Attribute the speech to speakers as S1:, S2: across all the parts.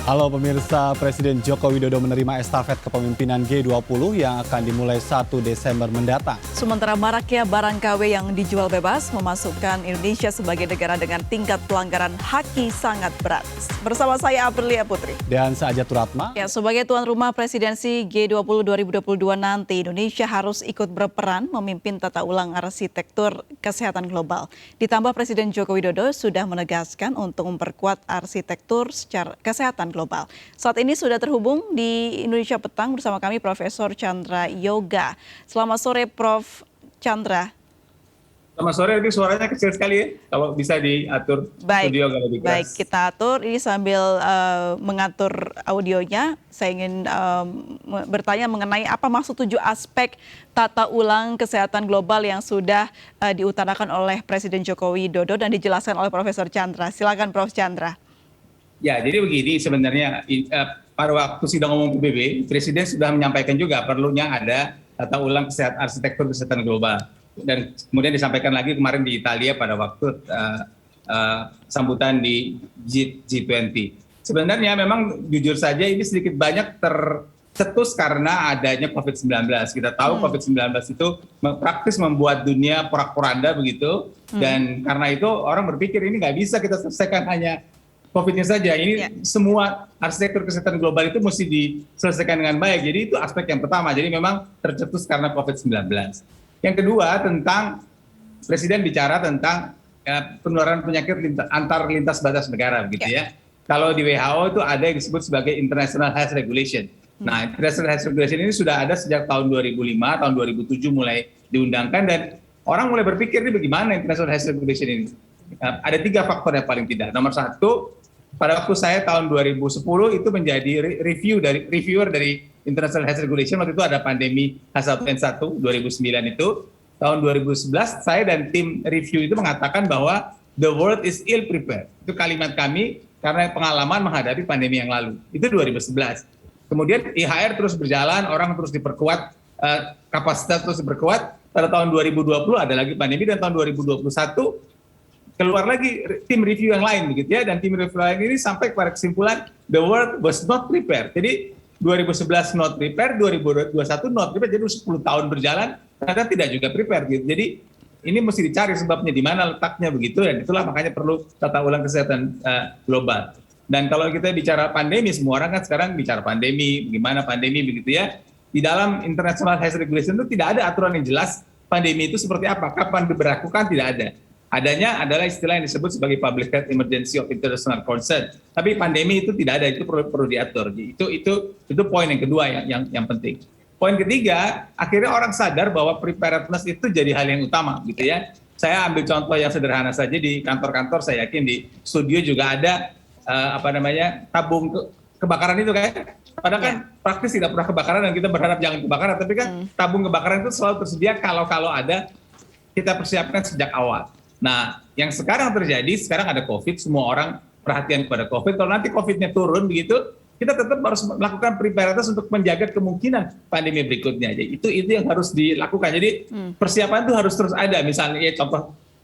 S1: Halo pemirsa, Presiden Joko Widodo menerima estafet kepemimpinan G20 yang akan dimulai 1 Desember mendatang.
S2: Sementara maraknya barang KW yang dijual bebas memasukkan Indonesia sebagai negara dengan tingkat pelanggaran HAKI sangat berat. Bersama saya Aprilia Putri.
S1: Dan Sa'ajat Turatma.
S2: Ya, sebagai tuan rumah presidensi G20 2022 nanti, Indonesia harus ikut berperan memimpin tata ulang arsitektur kesehatan global. Ditambah Presiden Joko Widodo sudah menegaskan untuk memperkuat arsitektur secara kesehatan global. Saat ini sudah terhubung di Indonesia Petang bersama kami Profesor Chandra Yoga. Selamat sore Prof. Chandra.
S3: Selamat sore, ini suaranya kecil sekali ya, kalau bisa diatur studio kalau lebih keras.
S2: Baik, kita atur. Ini sambil mengatur audionya, saya ingin bertanya mengenai apa maksud 7 aspek tata ulang kesehatan global yang sudah diutarakan oleh Presiden Joko Widodo dan dijelaskan oleh Profesor Chandra. Silakan Prof. Chandra.
S3: Ya, jadi begini sebenarnya pada waktu sidang umum PBB, Presiden sudah menyampaikan juga perlunya ada tata ulang arsitektur kesehatan global. Dan kemudian disampaikan lagi kemarin di Italia pada waktu sambutan di G20. Sebenarnya memang jujur saja ini sedikit banyak tercetus karena adanya COVID-19. Kita tahu COVID-19 itu praktis membuat dunia porak-poranda begitu. Dan karena itu orang berpikir ini nggak bisa kita selesaikan hanya COVID-nya saja. Ini semua arsitektur kesehatan global itu mesti diselesaikan dengan baik. Jadi itu aspek yang pertama. Jadi memang tercetus karena COVID-19. Yang kedua tentang Presiden bicara tentang penularan penyakit antar lintas batas negara begitu ya. Kalau di WHO itu ada yang disebut sebagai International Health Regulation. Nah, International Health Regulation ini sudah ada sejak tahun 2005, tahun 2007 mulai diundangkan dan orang mulai berpikir ini bagaimana International Health Regulation ini. Ada 3 faktor yang paling tidak. Nomor 1, pada waktu saya tahun 2010 itu menjadi reviewer dari International Health Regulation. Waktu itu ada pandemi H1N1 2009 itu. Tahun 2011 saya dan tim review itu mengatakan bahwa the world is ill prepared. Itu kalimat kami karena pengalaman menghadapi pandemi yang lalu. Itu 2011. Kemudian IHR terus berjalan, orang terus diperkuat, kapasitas terus diperkuat. Pada tahun 2020 ada lagi pandemi dan tahun 2021 keluar lagi tim review yang lain begitu ya, dan tim review lain ini sampai pada kesimpulan the world was not prepared. Jadi 2011 not prepared, 2021 not prepared, jadi 10 tahun berjalan ternyata tidak juga prepared gitu. Jadi ini mesti dicari sebabnya di mana letaknya begitu, dan itulah makanya perlu tata ulang kesehatan global. Dan kalau kita bicara pandemi, semua orang kan sekarang bicara pandemi, bagaimana pandemi begitu ya. Di dalam International Health Regulation itu tidak ada aturan yang jelas pandemi itu seperti apa, kapan diberlakukan, tidak ada. Adanya adalah istilah yang disebut sebagai public health emergency of international concern. Tapi pandemi itu tidak ada, itu perlu diatur. Itu poin yang kedua yang penting. Poin ketiga, akhirnya orang sadar bahwa preparedness itu jadi hal yang utama gitu ya. Saya ambil contoh yang sederhana saja di kantor-kantor, saya yakin di studio juga ada tabung kebakaran itu kan. Padahal kan praktis tidak pernah kebakaran dan kita berharap jangan kebakaran, tapi kan tabung kebakaran itu selalu tersedia kalau ada, kita persiapkan sejak awal. Nah, yang sekarang terjadi, sekarang ada COVID, semua orang perhatian kepada COVID. Kalau nanti COVID-nya turun begitu, kita tetap harus melakukan preparedness untuk menjaga kemungkinan pandemi berikutnya. Jadi itu yang harus dilakukan. Jadi persiapan itu harus terus ada. Misalnya ya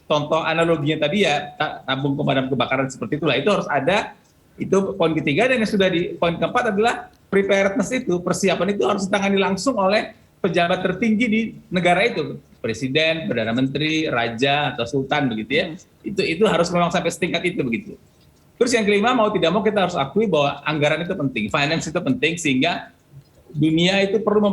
S3: contoh analoginya tadi ya, tabung pemadam kebakaran seperti itulah, itu harus ada. Itu poin ketiga. Dan yang sudah di poin keempat adalah preparedness itu, persiapan itu harus ditangani langsung oleh pejabat tertinggi di negara itu. Presiden, Perdana Menteri, Raja, atau Sultan begitu ya. Itu harus memang sampai setingkat itu begitu. Terus yang kelima, mau tidak mau kita harus akui bahwa anggaran itu penting, finance itu penting, sehingga dunia itu perlu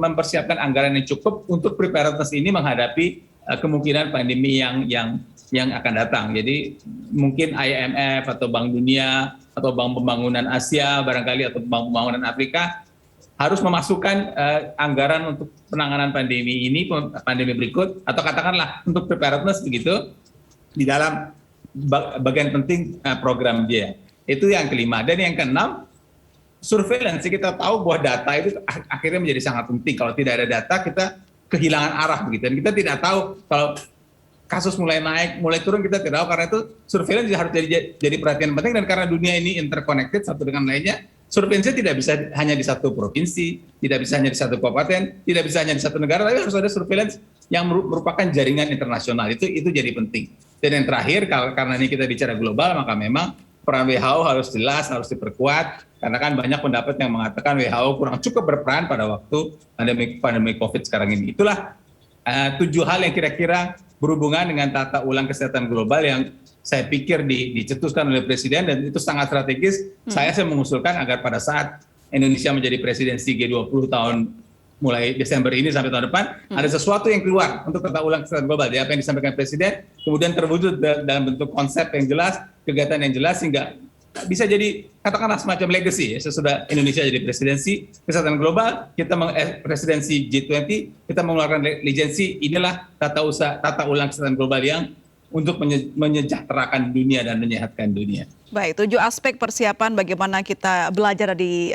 S3: mempersiapkan anggaran yang cukup untuk preparedness ini menghadapi kemungkinan pandemi yang akan datang. Jadi mungkin IMF atau Bank Dunia atau Bank Pembangunan Asia barangkali atau Bank Pembangunan Afrika harus memasukkan anggaran untuk penanganan pandemi ini, pandemi berikut, atau katakanlah untuk preparedness begitu, di dalam bagian penting program dia. Itu yang kelima. Dan yang keenam, surveillance. Kita tahu bahwa data itu akhirnya menjadi sangat penting. Kalau tidak ada data, kita kehilangan arah begitu. Dan kita tidak tahu kalau kasus mulai naik, mulai turun, kita tidak tahu. Karena itu surveillance harus jadi perhatian penting, dan karena dunia ini interconnected satu dengan lainnya, surveillance tidak bisa hanya di satu provinsi, tidak bisa hanya di satu kabupaten, tidak bisa hanya di satu negara, tapi harus ada surveillance yang merupakan jaringan internasional. Itu jadi penting. Dan yang terakhir, karena ini kita bicara global, maka memang peran WHO harus jelas, harus diperkuat, karena kan banyak pendapat yang mengatakan WHO kurang cukup berperan pada waktu pandemi COVID sekarang ini. Itulah 7 hal yang kira-kira berhubungan dengan tata ulang kesehatan global yang saya pikir dicetuskan oleh Presiden, dan itu sangat strategis. Saya mengusulkan agar pada saat Indonesia menjadi presidensi G20 tahun mulai Desember ini sampai tahun depan, ada sesuatu yang keluar untuk tata ulang kesehatan global. Jadi apa yang disampaikan Presiden, kemudian terwujud dalam bentuk konsep yang jelas, kegiatan yang jelas, sehingga bisa jadi katakanlah semacam legacy ya. Sesudah Indonesia jadi presidensi kesehatan global, kita presidensi G20, kita mengeluarkan legacy, inilah tata ulang kesehatan global yang untuk menyejahterakan dunia dan menyehatkan dunia.
S2: Baik, 7 aspek persiapan bagaimana kita belajar dari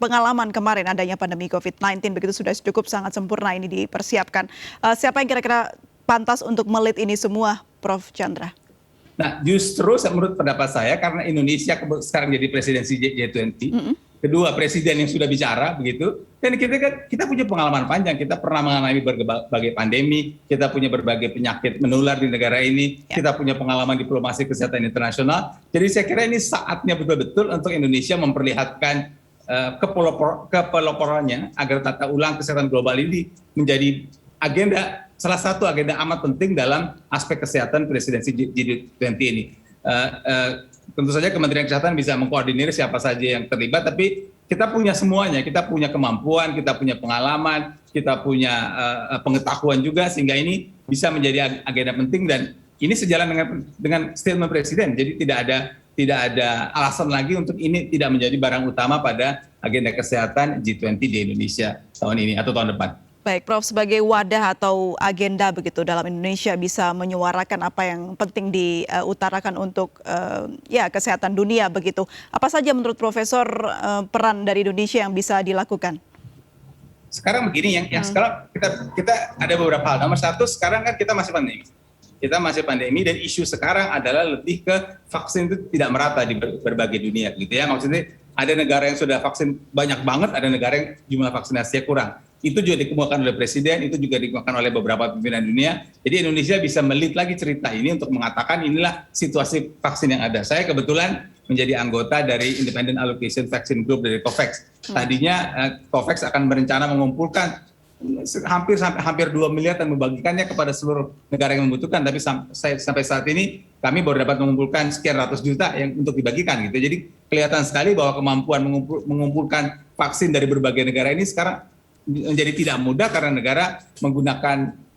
S2: pengalaman kemarin adanya pandemi COVID-19, begitu sudah cukup sangat sempurna ini dipersiapkan. Siapa yang kira-kira pantas untuk melit ini semua, Prof. Chandra?
S3: Nah, justru menurut pendapat saya, karena Indonesia sekarang jadi presidensi G20, kedua presiden yang sudah bicara begitu, dan kita punya pengalaman panjang, kita pernah mengalami berbagai pandemi, kita punya berbagai penyakit menular di negara ini, kita punya pengalaman diplomasi kesehatan internasional. Jadi saya kira ini saatnya betul-betul untuk Indonesia memperlihatkan kepeloporannya agar tata ulang kesehatan global ini menjadi salah satu agenda amat penting dalam aspek kesehatan presidensi G20 ini. Tentu saja Kementerian Kesehatan bisa mengkoordinir siapa saja yang terlibat, tapi kita punya semuanya, kita punya kemampuan, kita punya pengalaman, kita punya pengetahuan juga, sehingga ini bisa menjadi agenda penting, dan ini sejalan dengan statement Presiden. Jadi tidak ada alasan lagi untuk ini tidak menjadi barang utama pada agenda kesehatan G20 di Indonesia tahun ini atau tahun depan.
S2: Baik, Prof, sebagai wadah atau agenda begitu dalam Indonesia bisa menyuarakan apa yang penting diutarakan untuk kesehatan dunia begitu. Apa saja menurut Profesor peran dari Indonesia yang bisa dilakukan?
S3: Sekarang begini, yang sekarang kita ada beberapa hal. Nomor satu, sekarang kan kita masih pandemi. Kita masih pandemi, dan isu sekarang adalah lebih ke vaksin itu tidak merata di berbagai dunia gitu ya. Maksudnya ada negara yang sudah vaksin banyak banget, ada negara yang jumlah vaksinasinya kurang. Itu juga dikemukakan oleh Presiden, itu juga dikemukakan oleh beberapa pimpinan dunia. Jadi Indonesia bisa melit lagi cerita ini untuk mengatakan inilah situasi vaksin yang ada. Saya kebetulan menjadi anggota dari Independent Allocation Vaccine Group dari COVAX. Tadinya COVAX akan berencana mengumpulkan hampir 2 miliar dan membagikannya kepada seluruh negara yang membutuhkan, tapi sampai saat ini kami baru dapat mengumpulkan sekian ratus juta yang untuk dibagikan gitu. Jadi kelihatan sekali bahwa kemampuan mengumpulkan vaksin dari berbagai negara ini sekarang menjadi tidak mudah, karena negara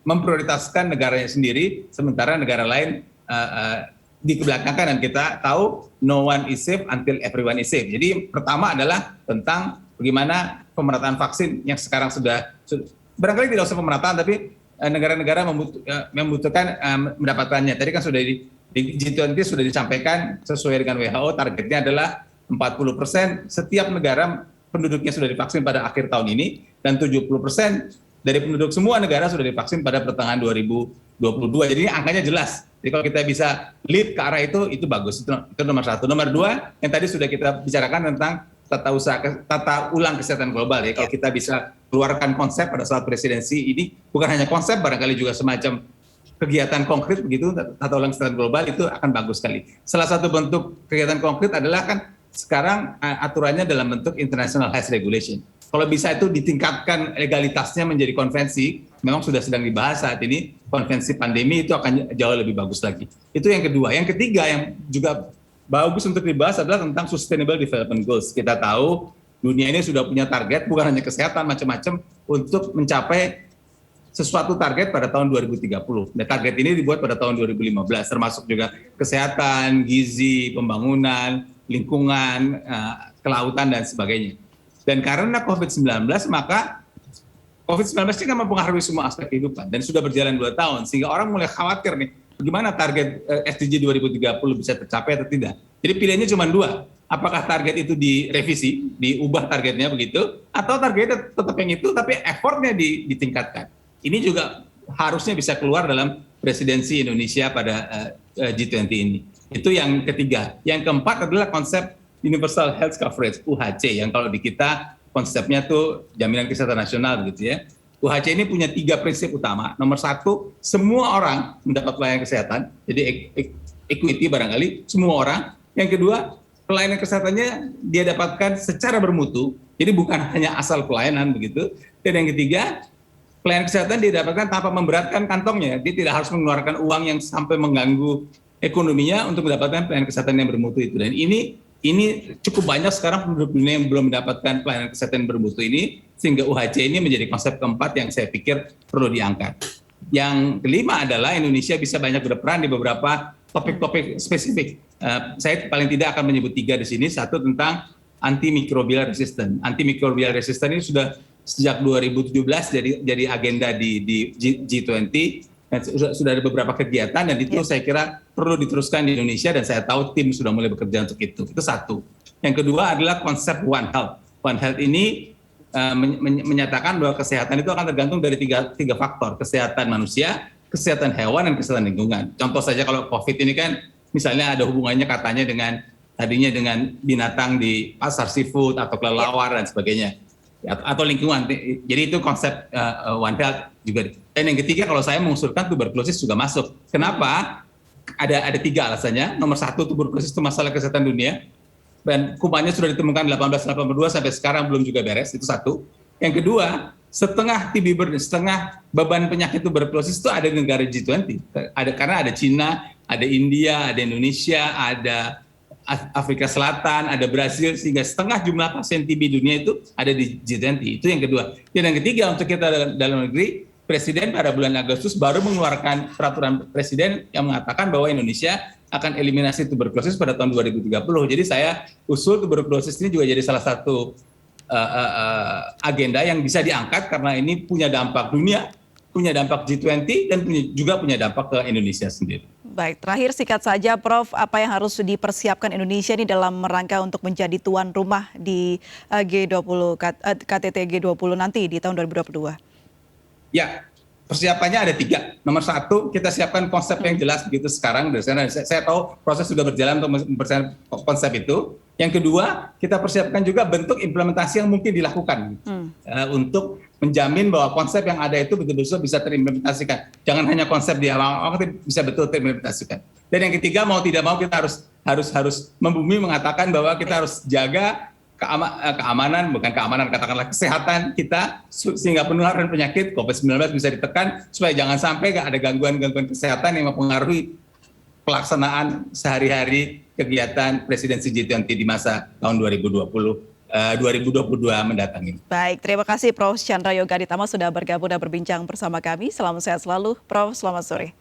S3: memprioritaskan negaranya sendiri, sementara negara lain dikebelakangkan, dan kita tahu no one is safe until everyone is safe. Jadi pertama adalah tentang bagaimana pemerataan vaksin yang sekarang sudah barangkali tidak usah pemerataan, tapi negara-negara membutuhkan mendapatkannya. Tadi kan sudah di G20 sudah disampaikan sesuai dengan WHO, targetnya adalah 40% setiap negara penduduknya sudah divaksin pada akhir tahun ini, dan 70% dari penduduk semua negara sudah divaksin pada pertengahan 2022. Jadi angkanya jelas. Jadi kalau kita bisa lead ke arah itu bagus. Itu nomor satu. Nomor dua, yang tadi sudah kita bicarakan tentang tata ulang kesehatan global ya. Kalau kita bisa keluarkan konsep pada saat presidensi ini, bukan hanya konsep, barangkali juga semacam kegiatan konkret begitu, tata ulang kesehatan global, itu akan bagus sekali. Salah satu bentuk kegiatan konkret adalah kan sekarang aturannya dalam bentuk International Health Regulation. Kalau bisa itu ditingkatkan legalitasnya menjadi konvensi, memang sudah sedang dibahas saat ini, konvensi pandemi itu akan jauh lebih bagus lagi. Itu yang kedua. Yang ketiga yang juga bagus untuk dibahas adalah tentang Sustainable Development Goals. Kita tahu dunia ini sudah punya target, bukan hanya kesehatan, macam-macam, untuk mencapai sesuatu target pada tahun 2030. Nah, target ini dibuat pada tahun 2015, termasuk juga kesehatan, gizi, pembangunan, lingkungan, kelautan, dan sebagainya. Dan karena COVID-19, maka COVID-19 ini kan mempengaruhi semua aspek kehidupan, dan sudah berjalan 2 tahun, sehingga orang mulai khawatir nih, bagaimana target SDG 2030 bisa tercapai atau tidak. Jadi pilihannya cuma 2, apakah target itu direvisi, diubah targetnya begitu, atau targetnya tetap yang itu, tapi effortnya ditingkatkan. Ini juga harusnya bisa keluar dalam presidensi Indonesia pada G20 ini. Itu yang ketiga. Yang keempat adalah konsep Universal Health Coverage, UHC, yang kalau di kita konsepnya tuh jaminan kesehatan nasional gitu ya. UHC ini punya 3 prinsip utama. Nomor 1, semua orang mendapat pelayanan kesehatan, jadi equity barangkali, semua orang. Yang kedua, pelayanan kesehatannya dia dapatkan secara bermutu, jadi bukan hanya asal pelayanan begitu. Dan yang ketiga, pelayanan kesehatan dia dapatkan tanpa memberatkan kantongnya. Dia tidak harus mengeluarkan uang yang sampai mengganggu ekonominya untuk mendapatkan pelayanan kesehatan yang bermutu itu. Dan ini cukup banyak sekarang penduduk dunia yang belum mendapatkan pelayanan kesehatan yang bermutu ini, sehingga UHC ini menjadi konsep keempat yang saya pikir perlu diangkat. Yang kelima adalah Indonesia bisa banyak berperan di beberapa topik-topik spesifik. Saya paling tidak akan menyebut 3 di sini. Satu tentang antimicrobial resistance. Antimicrobial resistance ini sudah sejak 2017 jadi agenda di G20. Dan sudah ada beberapa kegiatan dan itu saya kira perlu diteruskan di Indonesia dan saya tahu tim sudah mulai bekerja untuk itu. Itu satu. Yang kedua adalah konsep One Health. One Health ini menyatakan bahwa kesehatan itu akan tergantung dari tiga faktor. Kesehatan manusia, kesehatan hewan, dan kesehatan lingkungan. Contoh saja kalau COVID ini kan misalnya ada hubungannya katanya tadinya dengan binatang di pasar seafood atau kelelawar dan sebagainya. Atau lingkungan. Jadi itu konsep One Health juga. Dan yang ketiga kalau saya mengusulkan tuberkulosis juga masuk. Kenapa? Ada 3 alasannya. Nomor 1, tuberkulosis itu masalah kesehatan dunia. Dan kumannya sudah ditemukan 1882 sampai sekarang belum juga beres. Itu satu. Yang kedua, setengah beban penyakit tuberkulosis itu ada di negara G20. Karena ada Cina, ada India, ada Indonesia, ada Afrika Selatan, ada Brasil, sehingga setengah jumlah pasien TB dunia itu ada di G20. Itu yang kedua. Dan yang ketiga, untuk kita dalam negeri, Presiden pada bulan Agustus baru mengeluarkan peraturan Presiden yang mengatakan bahwa Indonesia akan eliminasi tuberkulosis pada tahun 2030. Jadi saya usul tuberkulosis ini juga jadi salah satu agenda yang bisa diangkat karena ini punya dampak dunia, punya dampak G20, dan juga punya dampak ke Indonesia sendiri.
S2: Baik, terakhir singkat saja Prof, apa yang harus dipersiapkan Indonesia ini dalam rangka untuk menjadi tuan rumah di G20 KTT G20 nanti di tahun 2022?
S3: Ya, persiapannya ada 3. Nomor 1, kita siapkan konsep yang jelas begitu sekarang. Saya tahu proses sudah berjalan untuk mempersiapkan konsep itu. Yang kedua, kita persiapkan juga bentuk implementasi yang mungkin dilakukan untuk menjamin bahwa konsep yang ada itu betul-betul bisa terimplementasikan. Jangan hanya konsep di awal, tapi bisa betul terimplementasikan. Dan yang ketiga, mau tidak mau kita harus membumi mengatakan bahwa kita harus jaga katakanlah kesehatan kita sehingga penularan penyakit COVID-19 bisa ditekan supaya jangan sampai ada gangguan-gangguan kesehatan yang mempengaruhi pelaksanaan sehari-hari kegiatan presidensi G20 di masa tahun 2022 mendatang ini.
S2: Baik, terima kasih Prof. Chandra Yoga Aditama sudah bergabung dan berbincang bersama kami. Salam sehat selalu, Prof. Selamat sore.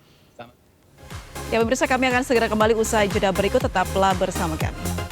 S2: Ya pemirsa, kami akan segera kembali usai jeda berikut, tetaplah bersama kami.